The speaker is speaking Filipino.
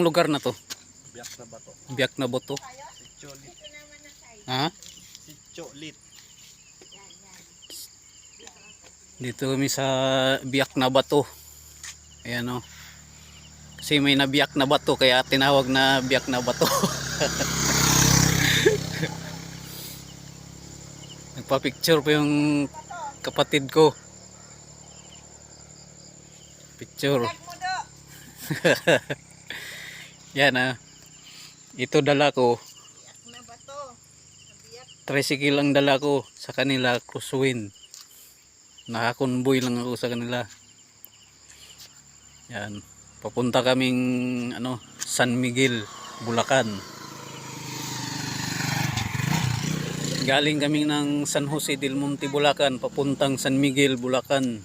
lugar na to? Biak na bato. Biak na Bato. Sitio Lit. Ha? Sitio Lit. Dito kami sa Biak na Bato. Ayan o. Kasi may nabiyak na bato kaya tinawag na Biak na Bato. Nagpa-picture pa yung kapatid ko. Picture. Yan ah. Ito dala ko. Tricycle ang dala ko sa kanila, crosswind. Nakakonvoy lang ako sa kanila. Yan. Papunta kaming San Miguel, Bulacan. Galing kami ng San Jose del Monte, Bulacan, papuntang San Miguel, Bulacan.